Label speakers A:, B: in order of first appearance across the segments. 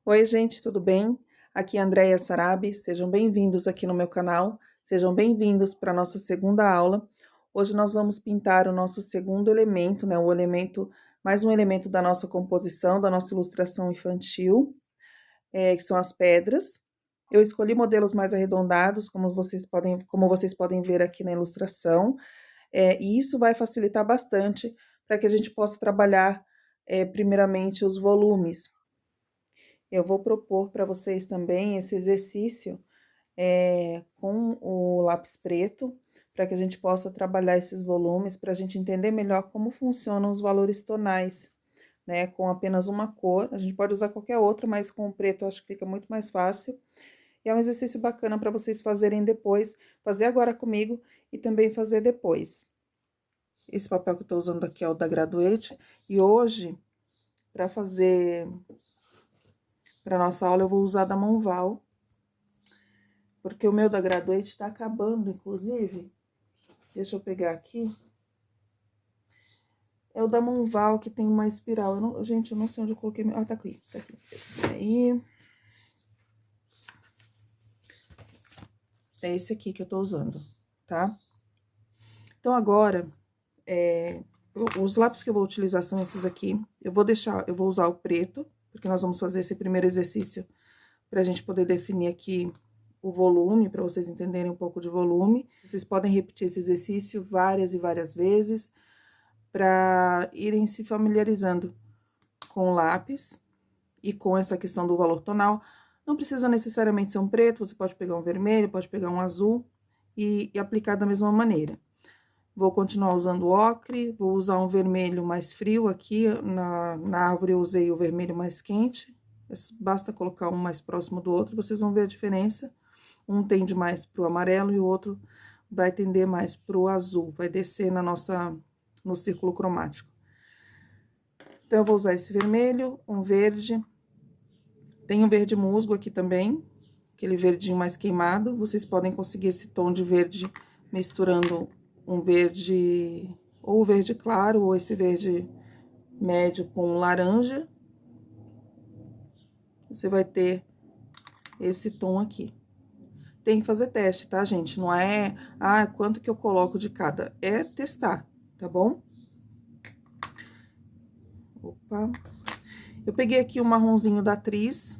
A: Oi, gente, tudo bem? Aqui é a Andréia Sarabi, sejam bem-vindos aqui no meu canal, sejam bem-vindos para a nossa segunda aula. Hoje nós vamos pintar o nosso segundo elemento, né? Mais um elemento da nossa composição, da nossa ilustração infantil, que são as pedras. Eu escolhi modelos mais arredondados, como vocês podem ver aqui na ilustração, e isso vai facilitar bastante para que a gente possa trabalhar, primeiramente, os volumes. Eu vou propor para vocês também esse exercício com o lápis preto, para que a gente possa trabalhar esses volumes, para a gente entender melhor como funcionam os valores tonais, né? Com apenas uma cor, a gente pode usar qualquer outra, mas com o preto eu acho que fica muito mais fácil. E é um exercício bacana para vocês fazerem depois, fazer agora comigo e também fazer depois. Esse papel que eu tô usando aqui é o da Graduate, e hoje, para fazer para nossa aula, eu vou usar da Monval, porque o meu da Graduate tá acabando, inclusive. Deixa eu pegar aqui. É o da Monval, que tem uma espiral. Gente, eu não sei onde eu coloquei. Ah, tá aqui, tá aqui. Aí. É esse aqui que eu tô usando, tá? Então, agora, os lápis que eu vou utilizar são esses aqui. Eu vou usar o preto, porque nós vamos fazer esse primeiro exercício pra gente poder definir aqui o volume, para vocês entenderem um pouco de volume. Vocês podem repetir esse exercício várias e várias vezes, para irem se familiarizando com o lápis e com essa questão do valor tonal. Não precisa necessariamente ser um preto, você pode pegar um vermelho, pode pegar um azul e aplicar da mesma maneira. Vou continuar usando ocre, vou usar um vermelho mais frio aqui, na árvore eu usei o vermelho mais quente, basta colocar um mais próximo do outro, vocês vão ver a diferença. Um tende mais pro amarelo e o outro vai tender mais pro azul, vai descer no círculo cromático. Então, eu vou usar esse vermelho, um verde. Tem um verde musgo aqui também, aquele verdinho mais queimado. Vocês podem conseguir esse tom de verde misturando um verde, ou verde claro, ou esse verde médio com laranja. Você vai ter esse tom aqui. Tem que fazer teste, tá, gente? Não é, quanto que eu coloco de cada. É testar, tá bom? Opa. Eu peguei aqui o marronzinho da Atriz,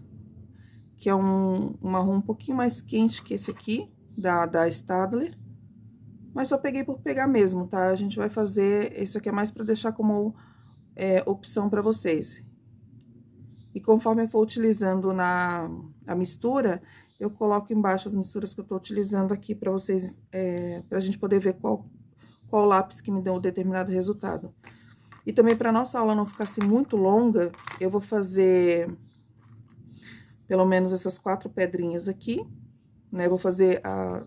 A: que é um marrom um pouquinho mais quente que esse aqui, da Staedtler. Mas só peguei por pegar mesmo, tá? A gente vai fazer, isso aqui é mais pra deixar como opção pra vocês. E conforme eu for utilizando a mistura, eu coloco embaixo as misturas que eu tô utilizando aqui pra vocês, pra gente poder ver qual lápis que me deu um determinado resultado. E também pra nossa aula não ficar assim muito longa, eu vou fazer pelo menos essas 4 pedrinhas aqui, né? Vou fazer a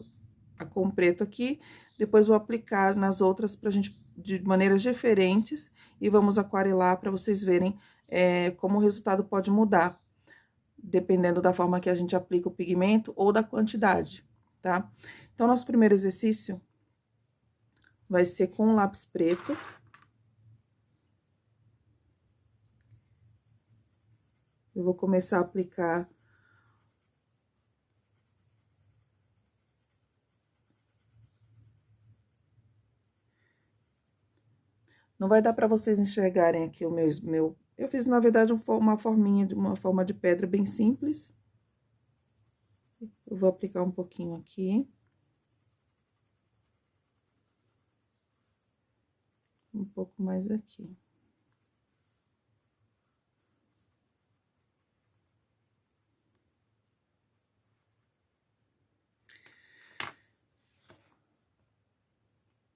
A: com preto aqui, depois vou aplicar nas outras pra gente, de maneiras diferentes, e vamos aquarelar pra vocês verem como o resultado pode mudar, dependendo da forma que a gente aplica o pigmento ou da quantidade, tá? Então, nosso primeiro exercício vai ser com o lápis preto. Eu vou começar a aplicar não vai dar pra vocês enxergarem aqui o meu... Eu fiz, na verdade, uma forma de pedra bem simples. Eu vou aplicar um pouquinho aqui. Um pouco mais aqui.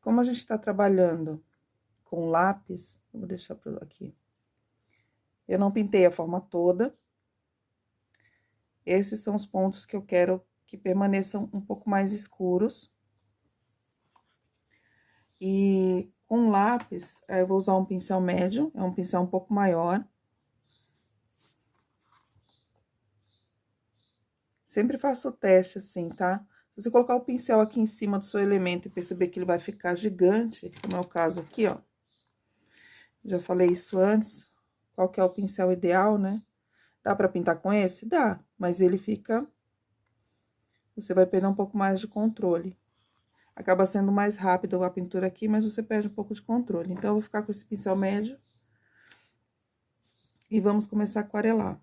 A: Como a gente tá trabalhando com lápis, eu vou deixar aqui. Eu não pintei a forma toda. Esses são os pontos que eu quero que permaneçam um pouco mais escuros. E com lápis, eu vou usar um pincel médio, é um pincel um pouco maior. Sempre faço o teste assim, tá? Se você colocar o pincel aqui em cima do seu elemento e perceber que ele vai ficar gigante, como é o caso aqui, ó. Já falei isso antes, qual que é o pincel ideal, né? Dá pra pintar com esse? Dá, mas ele fica... Você vai perder um pouco mais de controle. Acaba sendo mais rápido a pintura aqui, mas você perde um pouco de controle. Então, eu vou ficar com esse pincel médio. E vamos começar a aquarelar.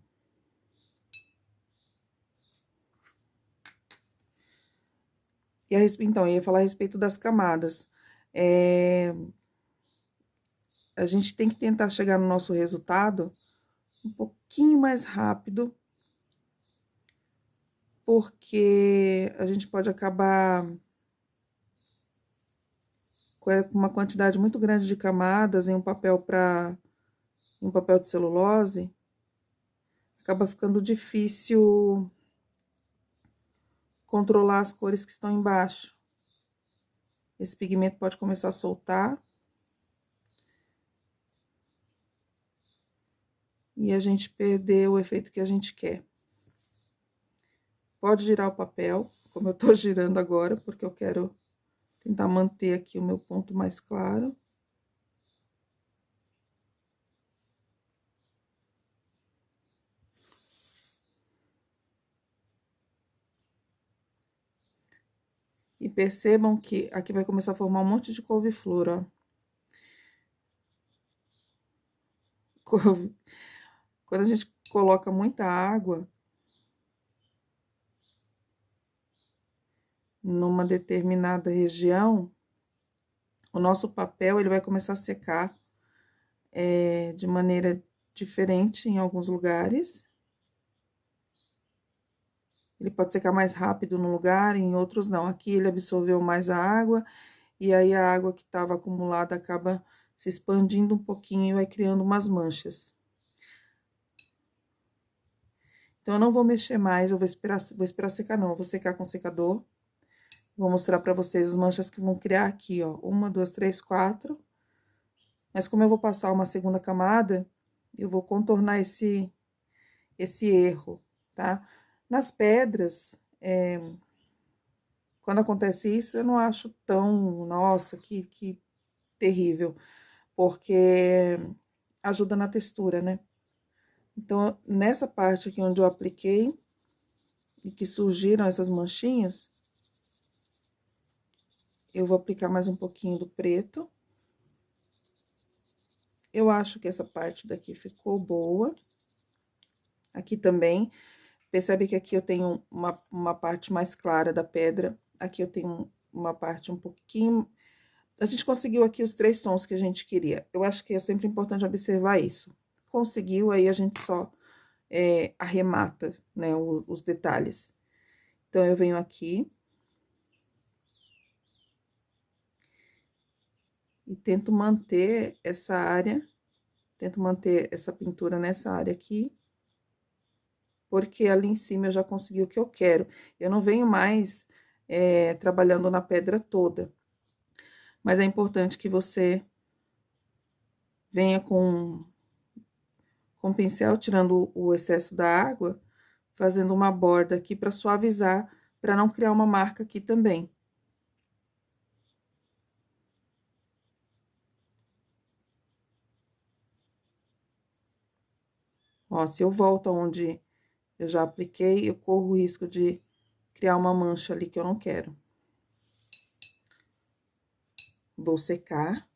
A: Então, eu ia falar a respeito das camadas. A gente tem que tentar chegar no nosso resultado um pouquinho mais rápido, porque a gente pode acabar com uma quantidade muito grande de camadas em um papel de celulose, acaba ficando difícil controlar as cores que estão embaixo. Esse pigmento pode começar a soltar. E a gente perder o efeito que a gente quer. Pode girar o papel, como eu tô girando agora, porque eu quero tentar manter aqui o meu ponto mais claro. E percebam que aqui vai começar a formar um monte de couve-flor, ó. Quando a gente coloca muita água numa determinada região, o nosso papel, ele vai começar a secar de maneira diferente em alguns lugares. Ele pode secar mais rápido no lugar, em outros não. Aqui ele absorveu mais a água, e aí a água que estava acumulada acaba se expandindo um pouquinho e vai criando umas manchas. Então, eu não vou mexer mais, eu vou esperar secar não, eu vou secar com o secador. Vou mostrar pra vocês as manchas que vão criar aqui, ó. 1, 2, 3, 4. Mas como eu vou passar uma segunda camada, eu vou contornar esse erro, tá? Nas pedras, quando acontece isso, eu não acho tão, nossa, que terrível, porque ajuda na textura, né? Então, nessa parte aqui onde eu apliquei, e que surgiram essas manchinhas, eu vou aplicar mais um pouquinho do preto. Eu acho que essa parte daqui ficou boa. Aqui também, percebe que aqui eu tenho uma parte mais clara da pedra, aqui eu tenho uma parte um pouquinho... A gente conseguiu aqui os 3 tons que a gente queria. Eu acho que é sempre importante observar isso. Conseguiu, aí a gente só arremata, né, os detalhes. Então, eu venho aqui e tento manter essa área, tento manter essa pintura nessa área aqui, porque ali em cima eu já consegui o que eu quero. Eu não venho mais trabalhando na pedra toda, mas é importante que você venha com o pincel, tirando o excesso da água, fazendo uma borda aqui para suavizar, para não criar uma marca aqui também. Ó, se eu volto aonde eu já apliquei, eu corro o risco de criar uma mancha ali que eu não quero. Vou secar.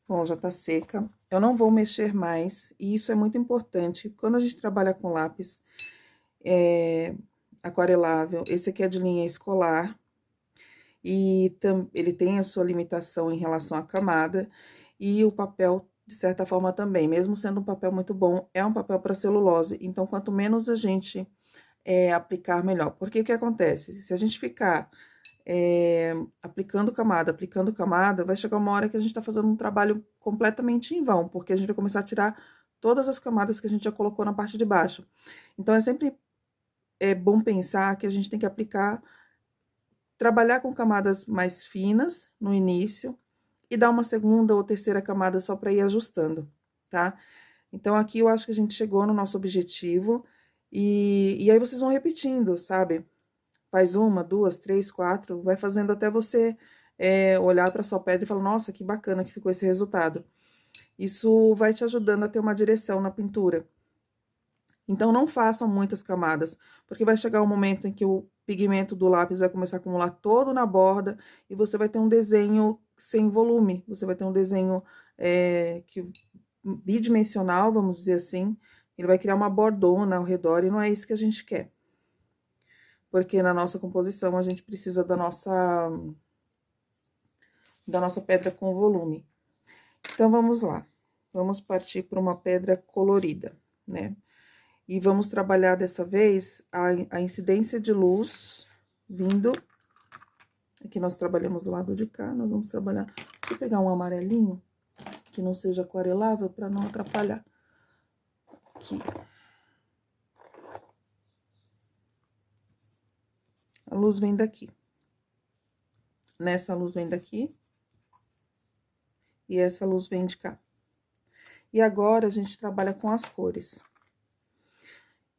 A: Bom, já tá seca. Eu não vou mexer mais, e isso é muito importante. Quando a gente trabalha com lápis aquarelável, esse aqui é de linha escolar, e ele tem a sua limitação em relação à camada, e o papel, de certa forma, também. Mesmo sendo um papel muito bom, é um papel para celulose, então, quanto menos a gente aplicar, melhor. Porque o que acontece? Se a gente ficar aplicando camada, vai chegar uma hora que a gente tá fazendo um trabalho completamente em vão, porque a gente vai começar a tirar todas as camadas que a gente já colocou na parte de baixo. Então, é sempre bom pensar que a gente tem que trabalhar com camadas mais finas no início, e dar uma segunda ou terceira camada só para ir ajustando, tá? Então, aqui eu acho que a gente chegou no nosso objetivo, e aí vocês vão repetindo, sabe? Faz 1, 2, 3, 4, vai fazendo até você olhar para sua pedra e falar, nossa, que bacana que ficou esse resultado. Isso vai te ajudando a ter uma direção na pintura. Então, não façam muitas camadas, porque vai chegar um momento em que o pigmento do lápis vai começar a acumular todo na borda e você vai ter um desenho sem volume. Você vai ter um desenho bidimensional, vamos dizer assim. Ele vai criar uma bordona ao redor e não é isso que a gente quer. Porque na nossa composição a gente precisa da nossa pedra com volume. Então, vamos lá. Vamos partir para uma pedra colorida, né? E vamos trabalhar dessa vez a incidência de luz vindo. Aqui nós trabalhamos do lado de cá, nós vamos trabalhar. Vou pegar um amarelinho que não seja aquarelável para não atrapalhar. Aqui. A luz vem daqui. Nessa luz vem daqui. E essa luz vem de cá. E agora a gente trabalha com as cores.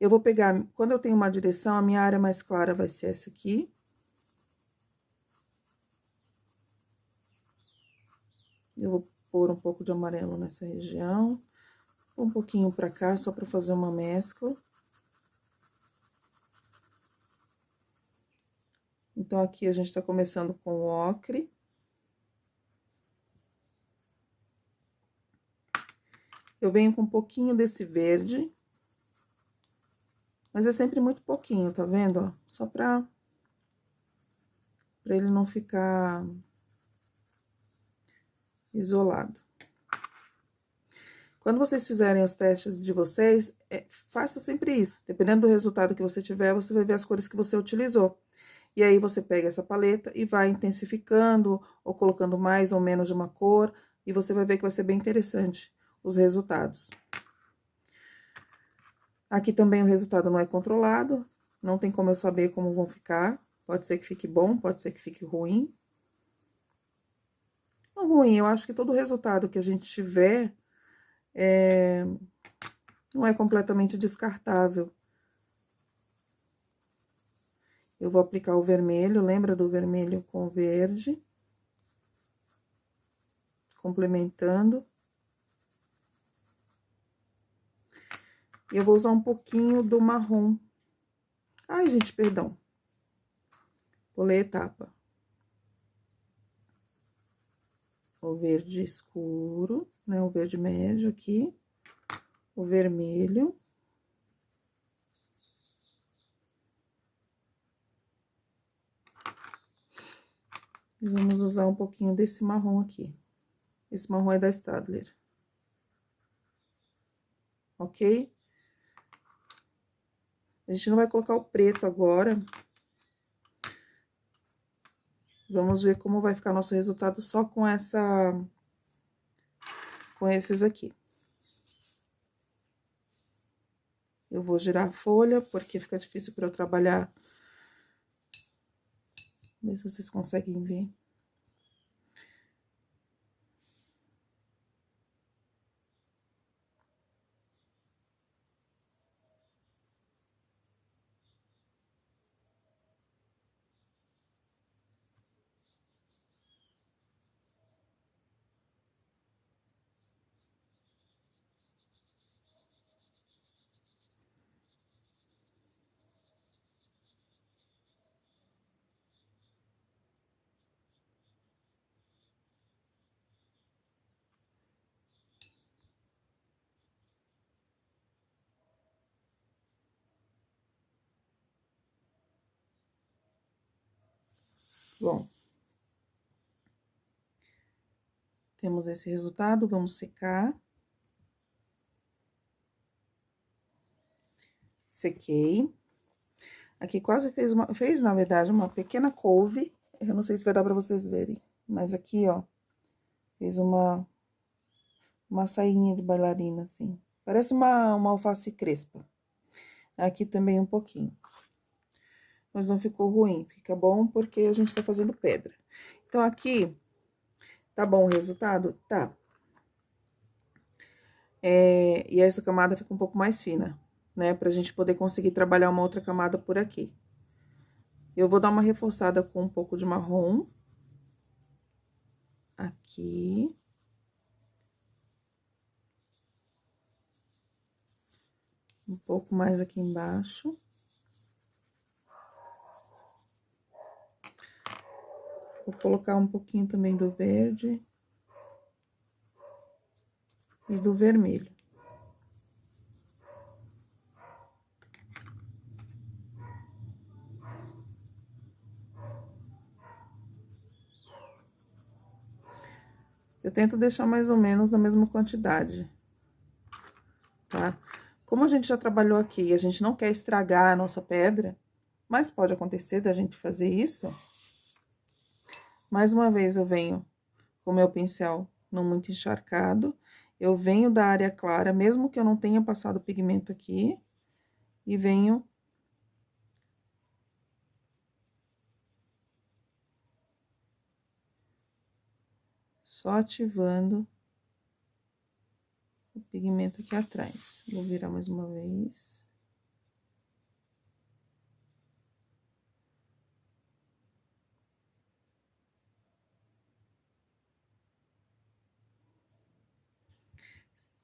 A: Eu vou pegar, quando eu tenho uma direção, a minha área mais clara vai ser essa aqui. Eu vou pôr um pouco de amarelo nessa região. Um pouquinho pra cá, só pra fazer uma mescla. Então, aqui a gente tá começando com o ocre. Eu venho com um pouquinho desse verde. Mas é sempre muito pouquinho, tá vendo, ó? Só pra ele não ficar isolado. Quando vocês fizerem os testes de vocês, faça sempre isso. Dependendo do resultado que você tiver, você vai ver as cores que você utilizou. E aí, você pega essa paleta e vai intensificando, ou colocando mais ou menos de uma cor, e você vai ver que vai ser bem interessante os resultados. Aqui também o resultado não é controlado, não tem como eu saber como vão ficar. Pode ser que fique bom, pode ser que fique ruim. Não ruim, eu acho que todo resultado que a gente tiver não é completamente descartável. Eu vou aplicar o vermelho, lembra do vermelho com o verde. Complementando. E eu vou usar um pouquinho do marrom. Ai, gente, perdão. Pulei a etapa. O verde escuro, né? O verde médio aqui. O vermelho. E vamos usar um pouquinho desse marrom aqui. Esse marrom é da Staedtler. Ok? A gente não vai colocar o preto agora. Vamos ver como vai ficar nosso resultado só com com esses aqui. Eu vou girar a folha, porque fica difícil para eu trabalhar. Ver se vocês conseguem ver. Bom. Temos esse resultado, vamos secar. Sequei. Aqui quase fez, na verdade, uma pequena couve. Eu não sei se vai dar pra vocês verem, mas aqui, ó, fez uma sainha de bailarina, assim. Parece uma alface crespa. Aqui também um pouquinho. Mas não ficou ruim, fica bom porque a gente tá fazendo pedra. Então, aqui, tá bom o resultado? Tá. E essa camada fica um pouco mais fina, né? Pra gente poder conseguir trabalhar uma outra camada por aqui. Eu vou dar uma reforçada com um pouco de marrom. Aqui. Um pouco mais aqui embaixo. Vou colocar um pouquinho também do verde. E do vermelho. Eu tento deixar mais ou menos na mesma quantidade, tá? Como a gente já trabalhou aqui e a gente não quer estragar a nossa pedra, mas pode acontecer da gente fazer isso. Mais uma vez, eu venho com o meu pincel não muito encharcado, eu venho da área clara, mesmo que eu não tenha passado o pigmento aqui, e venho só ativando o pigmento aqui atrás. Vou virar mais uma vez.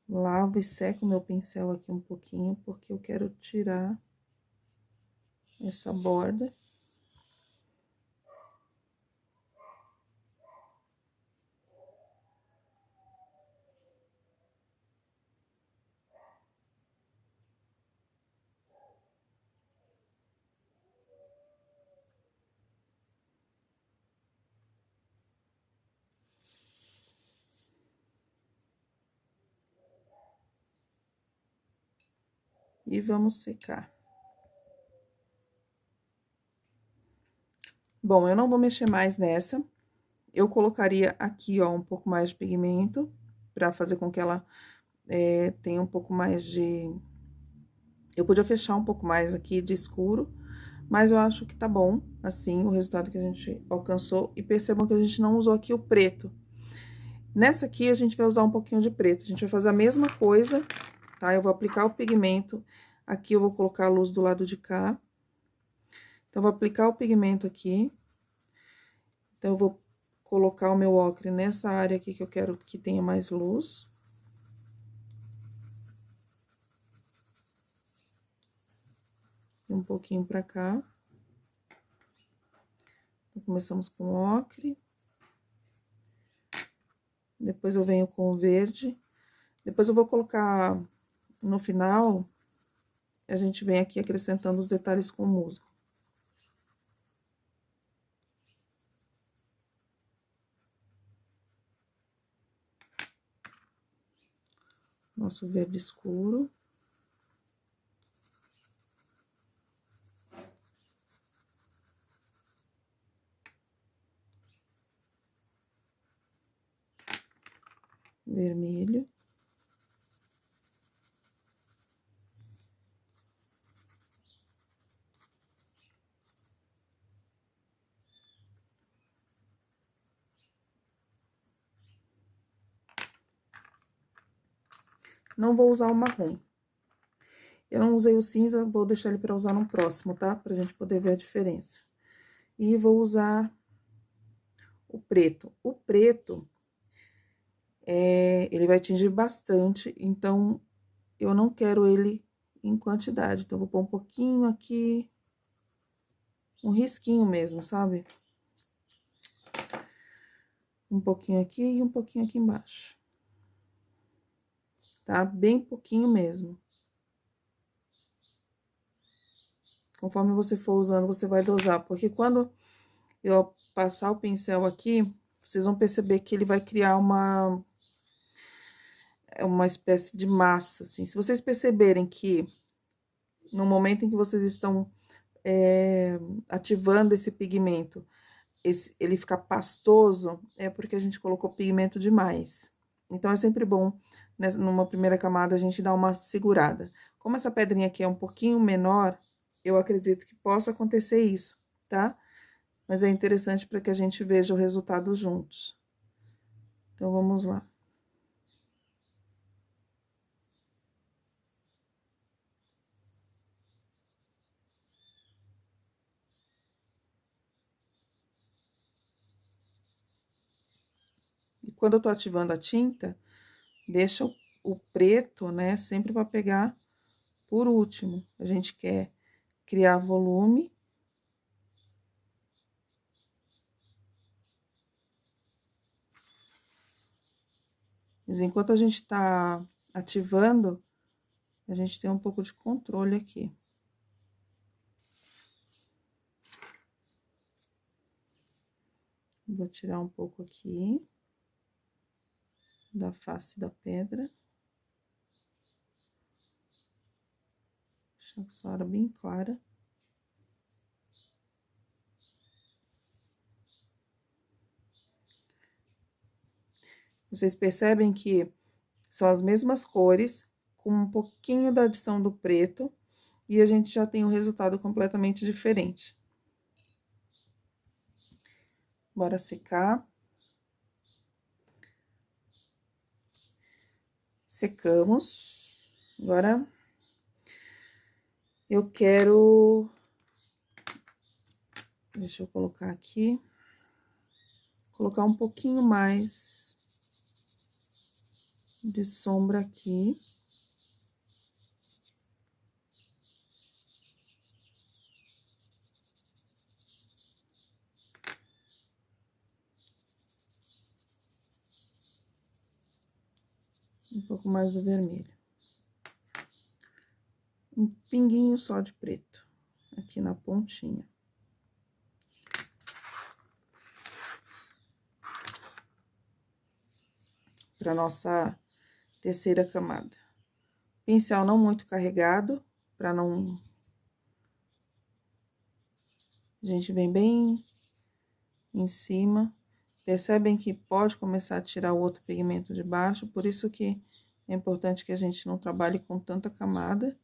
A: Lavo e seco meu pincel aqui um pouquinho, porque eu quero tirar essa borda. E vamos secar. Bom, eu não vou mexer mais nessa. Eu colocaria aqui, ó, um pouco mais de pigmento, pra fazer com que ela tenha um pouco mais de... Eu podia fechar um pouco mais aqui de escuro, mas eu acho que tá bom, assim, o resultado que a gente alcançou. E percebam que a gente não usou aqui o preto. Nessa aqui, a gente vai usar um pouquinho de preto. A gente vai fazer a mesma coisa, tá? Eu vou aplicar o pigmento. Aqui eu vou colocar a luz do lado de cá. Então, vou aplicar o pigmento aqui. Então, eu vou colocar o meu ocre nessa área aqui que eu quero que tenha mais luz. E um pouquinho pra cá. Então, começamos com o ocre. Depois eu venho com o verde. Depois eu vou colocar no final, a gente vem aqui acrescentando os detalhes com o musgo. Nosso verde escuro. Vermelho. Não vou usar o marrom. Eu não usei o cinza, vou deixar ele para usar no próximo, tá? Pra gente poder ver a diferença. E vou usar o preto. O preto, ele vai atingir bastante, então, eu não quero ele em quantidade. Então, vou pôr um pouquinho aqui, um risquinho mesmo, sabe? Um pouquinho aqui e um pouquinho aqui embaixo. Tá? Bem pouquinho mesmo. Conforme você for usando, você vai dosar, porque quando eu passar o pincel aqui, vocês vão perceber que ele vai criar uma espécie de massa, assim. Se vocês perceberem que no momento em que vocês estão ativando esse pigmento, ele fica pastoso, é porque a gente colocou pigmento demais. Então, é sempre bom, né, numa primeira camada, a gente dar uma segurada. Como essa pedrinha aqui é um pouquinho menor, eu acredito que possa acontecer isso, tá? Mas é interessante para que a gente veja o resultado juntos. Então, vamos lá. E quando eu tô ativando a tinta, deixa o preto, né, sempre para pegar Por último, a gente quer criar volume. Mas enquanto a gente tá ativando, a gente tem um pouco de controle aqui. Vou tirar um pouco aqui da face da pedra. Deixar essa hora bem clara. Vocês percebem que são as mesmas cores, com um pouquinho da adição do preto, e a gente já tem um resultado completamente diferente. Bora secar. Secamos. Agora, eu quero... Deixa eu colocar aqui. Colocar um pouquinho mais de sombra aqui. Um pouco mais do vermelho. Um pinguinho só de preto, aqui na pontinha. Para nossa terceira camada. Pincel não muito carregado, para não... A gente vem bem em cima. Percebem que pode começar a tirar o outro pigmento de baixo, por isso que é importante que a gente não trabalhe com tanta camada.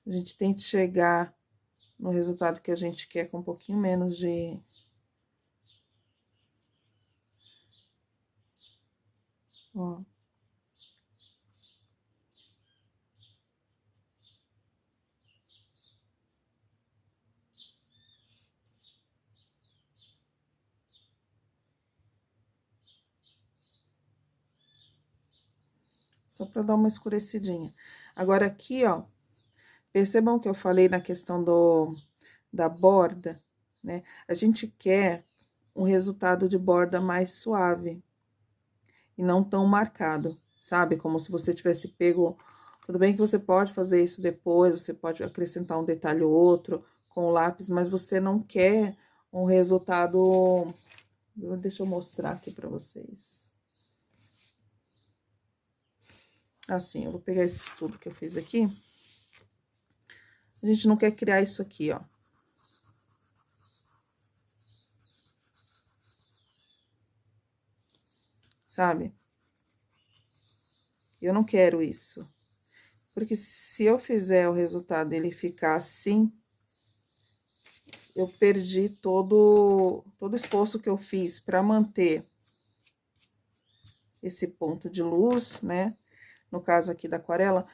A: A gente tente chegar no resultado que a gente quer com um pouquinho menos de... Ó. Só pra dar uma escurecidinha. Agora, aqui, ó, percebam que eu falei na questão da borda, né? A gente quer um resultado de borda mais suave e não tão marcado, sabe? Como se você tivesse pego... Tudo bem que você pode fazer isso depois, você pode acrescentar um detalhe ou outro com o lápis, mas você não quer um resultado... Deixa eu mostrar aqui pra vocês. Assim, eu vou pegar esse estudo que eu fiz aqui. A gente não quer criar isso aqui, ó. Sabe? Eu não quero isso. Porque se eu fizer o resultado ele ficar assim, eu perdi todo o esforço que eu fiz para manter esse ponto de luz, né? No caso aqui da aquarela,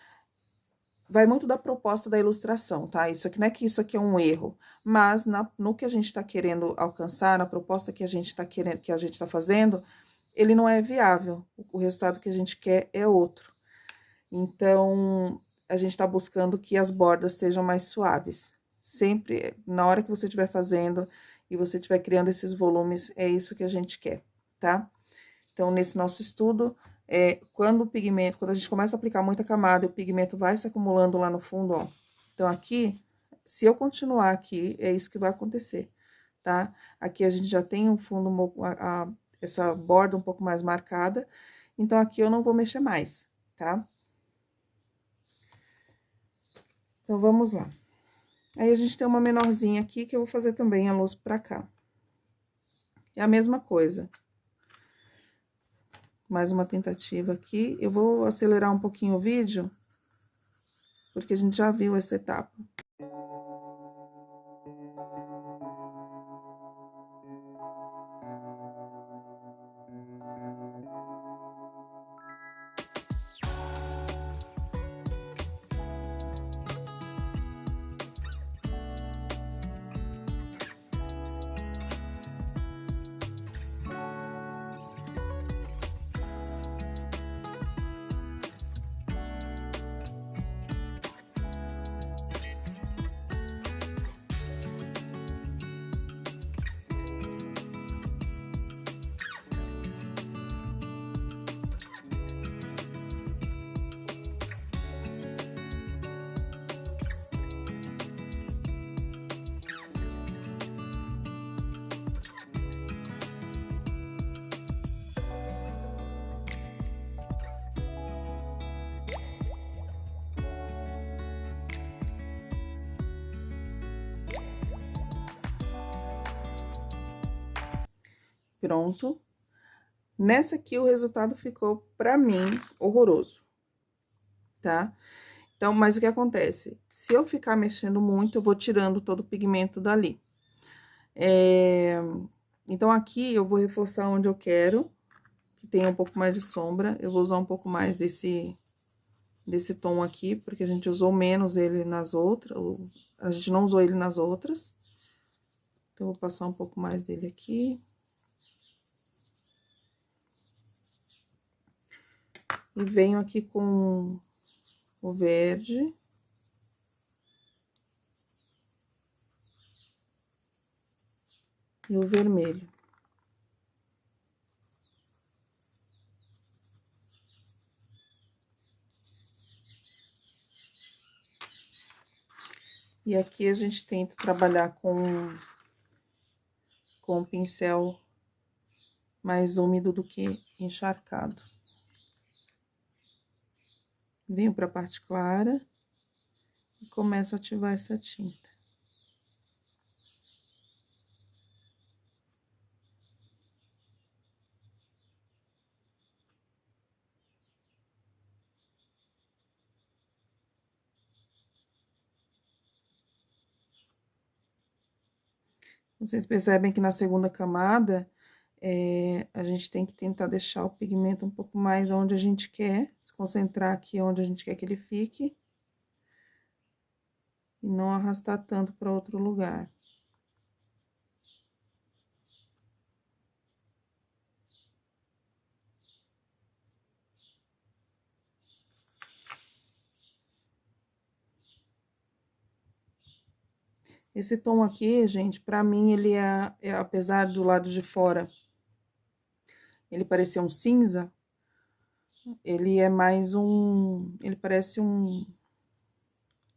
A: vai muito da proposta da ilustração, tá? Isso aqui não é que isso aqui é um erro, mas no que a gente tá querendo alcançar, na proposta que a gente tá querendo, que a gente tá fazendo, ele não é viável. O resultado que a gente quer é outro. Então, a gente tá buscando que as bordas sejam mais suaves. Sempre, na hora que você estiver fazendo e você estiver criando esses volumes, é isso que a gente quer, tá? Então, nesse nosso estudo, quando a gente começa a aplicar muita camada e o pigmento vai se acumulando lá no fundo, ó. Então, aqui, se eu continuar aqui, é isso que vai acontecer, tá? Aqui a gente já tem um fundo, essa borda um pouco mais marcada, então aqui eu não vou mexer mais, tá? Então, vamos lá. Aí, a gente tem uma menorzinha aqui, que eu vou fazer também a luz pra cá. É a mesma coisa. Mais uma tentativa aqui. Eu vou acelerar um pouquinho o vídeo, porque a gente já viu essa etapa. Pronto. Nessa aqui, o resultado ficou, pra mim, horroroso, tá? Então, mas o que acontece? Se eu ficar mexendo muito, eu vou tirando todo o pigmento dali. Então, aqui, eu vou reforçar onde eu quero, que tenha um pouco mais de sombra. Eu vou usar um pouco mais desse tom aqui, porque a gente usou menos ele nas outras, a gente não usou ele nas outras. Então, eu vou passar um pouco mais dele aqui. E venho aqui com o verde. E o vermelho. E aqui a gente tenta trabalhar com um pincel mais úmido do que encharcado. Venho para a parte clara e começo a ativar essa tinta. Vocês percebem que na segunda camada, a gente tem que tentar deixar o pigmento um pouco mais onde a gente quer, se concentrar aqui onde a gente quer que ele fique. E não arrastar tanto para outro lugar. Esse tom aqui, gente, pra mim, ele apesar do lado de fora, ele parecer um cinza, ele é mais ele parece um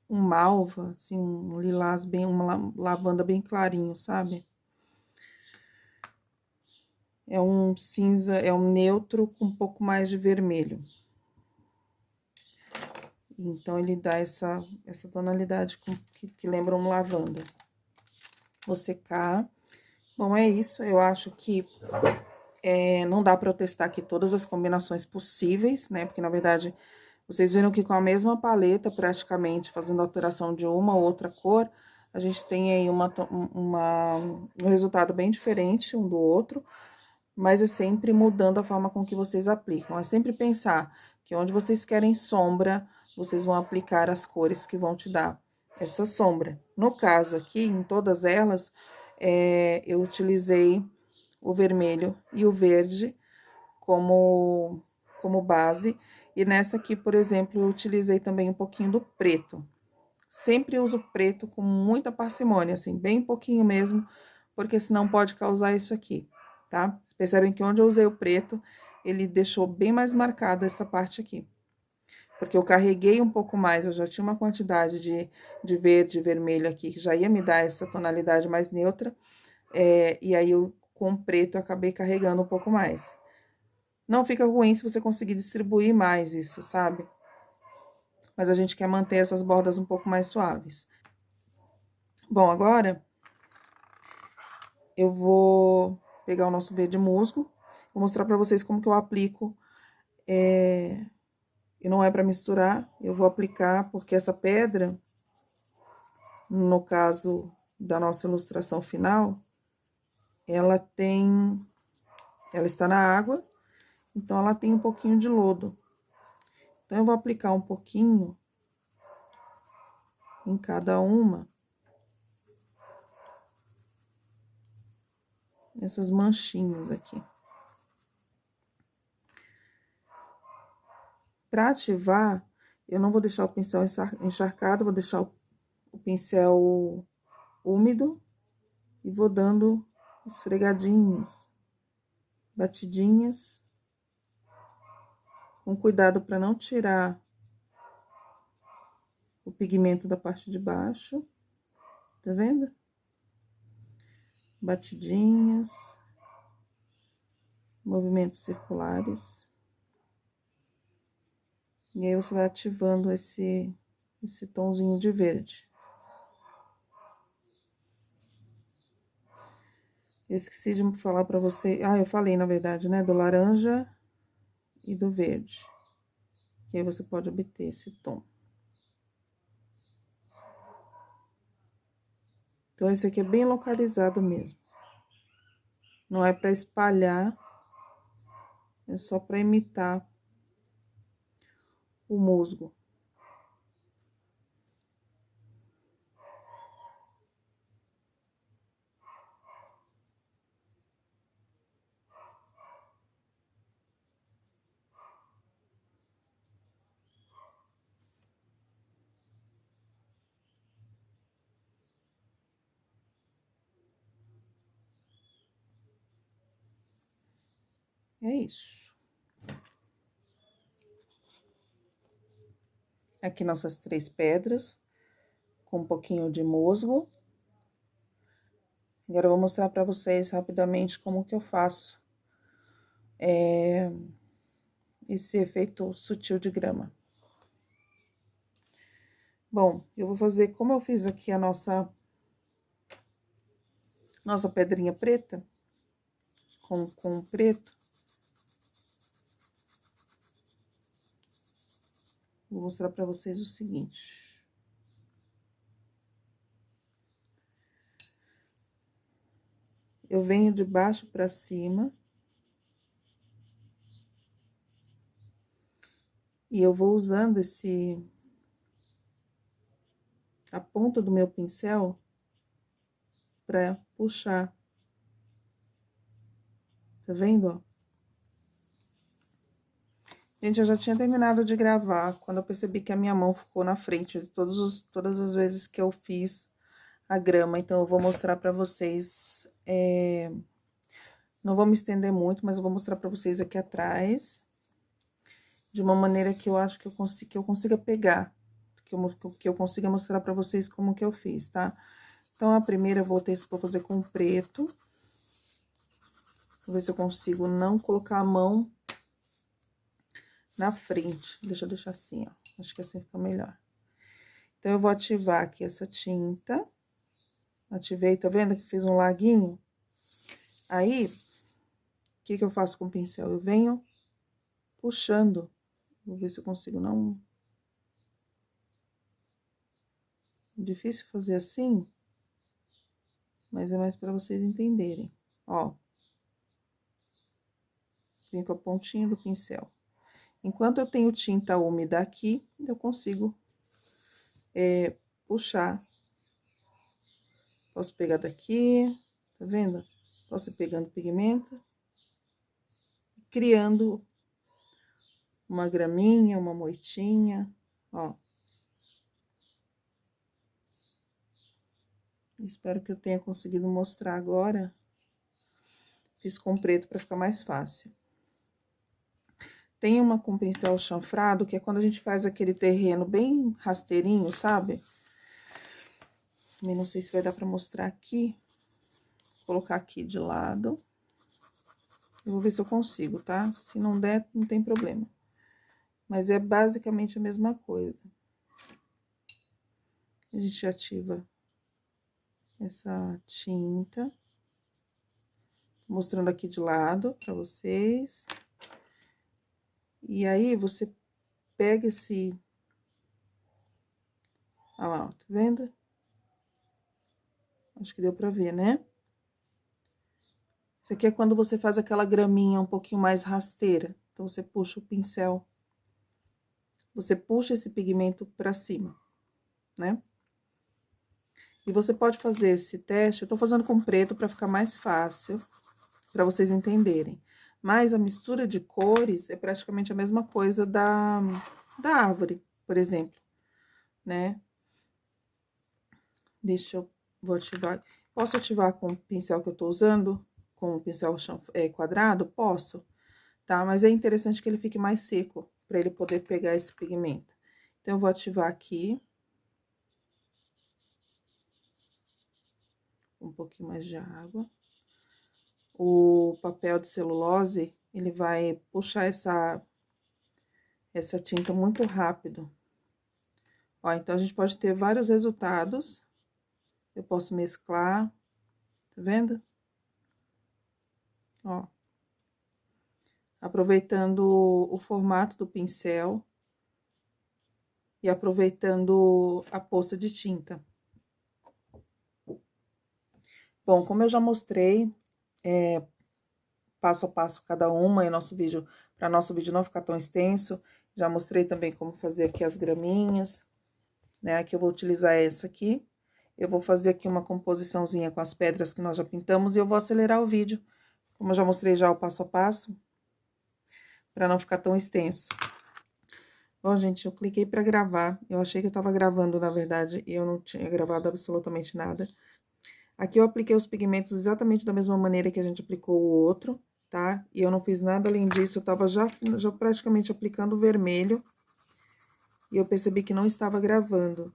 A: malva, assim, um lilás bem, uma lavanda bem clarinho, sabe? É um cinza, é um neutro com um pouco mais de vermelho. Então, ele dá essa tonalidade que lembra um lavanda. Vou secar. Bom, é isso. Eu acho que não dá pra eu testar aqui todas as combinações possíveis, né? Porque, na verdade, vocês viram que com a mesma paleta, praticamente, fazendo alteração de uma ou outra cor, a gente tem aí um resultado bem diferente um do outro, mas é sempre mudando a forma com que vocês aplicam. É sempre pensar que onde vocês querem sombra, vocês vão aplicar as cores que vão te dar essa sombra. No caso aqui, em todas elas, eu utilizei o vermelho e o verde como base. E nessa aqui, por exemplo, eu utilizei também um pouquinho do preto. Sempre uso preto com muita parcimônia, assim, bem pouquinho mesmo, porque senão pode causar isso aqui, tá? Vocês percebem que onde eu usei o preto, ele deixou bem mais marcada essa parte aqui. Porque eu carreguei um pouco mais, eu já tinha uma quantidade de verde e vermelho aqui, que já ia me dar essa tonalidade mais neutra, e aí eu, com o preto, eu acabei carregando um pouco mais. Não fica ruim se você conseguir distribuir mais isso, sabe? Mas a gente quer manter essas bordas um pouco mais suaves. Bom, agora eu vou pegar o nosso verde musgo, vou mostrar pra vocês como que eu aplico. E não é pra misturar, eu vou aplicar porque essa pedra, no caso da nossa ilustração final, ela está na água, então ela tem um pouquinho de lodo. Então, eu vou aplicar um pouquinho em cada uma. Essas manchinhas aqui. Para ativar, eu não vou deixar o pincel encharcado, vou deixar o pincel úmido e vou dando esfregadinhas, batidinhas, com cuidado para não tirar o pigmento da parte de baixo, tá vendo? Batidinhas, movimentos circulares. E aí, você vai ativando esse tomzinho de verde. Eu esqueci de falar pra você... Ah, eu falei, na verdade, né? Do laranja e do verde. Que aí você pode obter esse tom. Então, esse aqui é bem localizado mesmo. Não é pra espalhar, é só pra imitar o musgo. É isso. Aqui nossas 3 pedras, com um pouquinho de musgo. Agora, eu vou mostrar pra vocês rapidamente como que eu faço esse efeito sutil de grama. Bom, eu vou fazer como eu fiz aqui a nossa pedrinha preta, com preto. Vou mostrar pra vocês o seguinte. Eu venho de baixo pra cima. E eu vou usando a ponta do meu pincel pra puxar. Tá vendo, ó? Gente, eu já tinha terminado de gravar quando eu percebi que a minha mão ficou na frente de todas as vezes que eu fiz a grama. Então, eu vou mostrar pra vocês. Não vou me estender muito, mas eu vou mostrar pra vocês aqui atrás. De uma maneira que eu acho que eu consiga pegar. Que eu consiga mostrar pra vocês como que eu fiz, tá? Então, a primeira eu vou fazer com preto. Vou ver se eu consigo não colocar a mão na frente. Deixa eu deixar assim, ó. Acho que assim fica melhor. Então, eu vou ativar aqui essa tinta. Ativei, tá vendo que fiz um laguinho? Aí, o que eu faço com o pincel? Eu venho puxando. Vou ver se eu consigo não... Difícil fazer assim, mas é mais pra vocês entenderem. Ó. Vem com a pontinha do pincel. Enquanto eu tenho tinta úmida aqui, eu consigo puxar. Posso pegar daqui, tá vendo? Posso ir pegando pigmento, criando uma graminha, uma moitinha, ó. Espero que eu tenha conseguido mostrar agora. Fiz com preto pra ficar mais fácil. Tem uma com pincel chanfrado, que é quando a gente faz aquele terreno bem rasteirinho, sabe? Também não sei se vai dar pra mostrar aqui. Vou colocar aqui de lado. Eu vou ver se eu consigo, tá? Se não der, não tem problema. Mas é basicamente a mesma coisa. A gente ativa essa tinta. Mostrando aqui de lado pra vocês. E aí, você pega esse... Olha lá, ó, tá vendo? Acho que deu pra ver, né? Isso aqui é quando você faz aquela graminha um pouquinho mais rasteira. Então, você puxa o pincel. Você puxa esse pigmento pra cima, né? E você pode fazer esse teste, eu tô fazendo com preto pra ficar mais fácil, pra vocês entenderem. Mas a mistura de cores é praticamente a mesma coisa da árvore, por exemplo, né? Vou ativar. Posso ativar com o pincel que eu tô usando? Com o pincel quadrado? Posso, tá? Mas é interessante que ele fique mais seco, pra ele poder pegar esse pigmento. Então, eu vou ativar aqui. Um pouquinho mais de água. O papel de celulose, ele vai puxar essa tinta muito rápido. Ó, então, a gente pode ter vários resultados. Eu posso mesclar, tá vendo? ó. Aproveitando o formato do pincel e aproveitando a poça de tinta. Bom, como eu já mostrei, passo a passo cada uma, e para nosso vídeo não ficar tão extenso, já mostrei também como fazer aqui as graminhas, né? Aqui eu vou utilizar essa aqui. Eu vou fazer aqui uma composiçãozinha com as pedras que nós já pintamos e eu vou acelerar o vídeo, como eu já mostrei já o passo a passo, para não ficar tão extenso. Bom, gente, eu cliquei para gravar, eu achei que eu tava gravando, na verdade, e eu não tinha gravado absolutamente nada. Aqui eu apliquei os pigmentos exatamente da mesma maneira que a gente aplicou o outro, tá? E eu não fiz nada além disso, eu tava já praticamente aplicando o vermelho, e eu percebi que não estava gravando.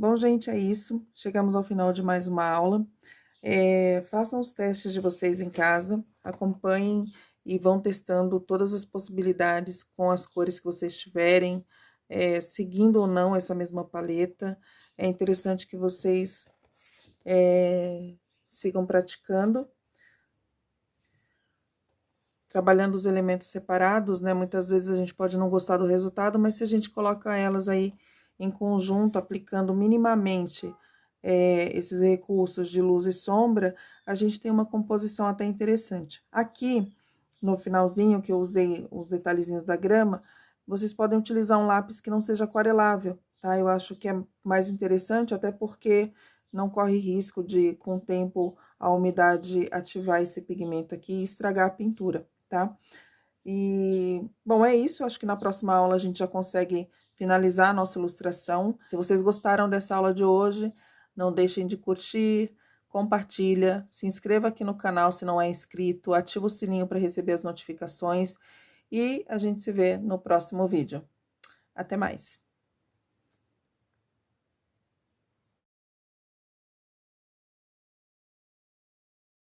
A: Bom, gente, é isso. Chegamos ao final de mais uma aula. Façam os testes de vocês em casa, acompanhem e vão testando todas as possibilidades com as cores que vocês tiverem, seguindo ou não essa mesma paleta. É interessante que vocês sigam praticando, trabalhando os elementos separados, né? Muitas vezes a gente pode não gostar do resultado, mas se a gente coloca elas aí em conjunto, aplicando minimamente esses recursos de luz e sombra, a gente tem uma composição até interessante. Aqui, no finalzinho, que eu usei os detalhezinhos da grama, vocês podem utilizar um lápis que não seja aquarelável, tá? Eu acho que é mais interessante, até porque não corre risco de, com o tempo, a umidade ativar esse pigmento aqui e estragar a pintura, tá? E, bom, é isso. Acho que na próxima aula a gente já consegue finalizar a nossa ilustração. Se vocês gostaram dessa aula de hoje, não deixem de curtir, compartilha, se inscreva aqui no canal se não é inscrito, ativa o sininho para receber as notificações e a gente se vê no próximo vídeo. Até mais!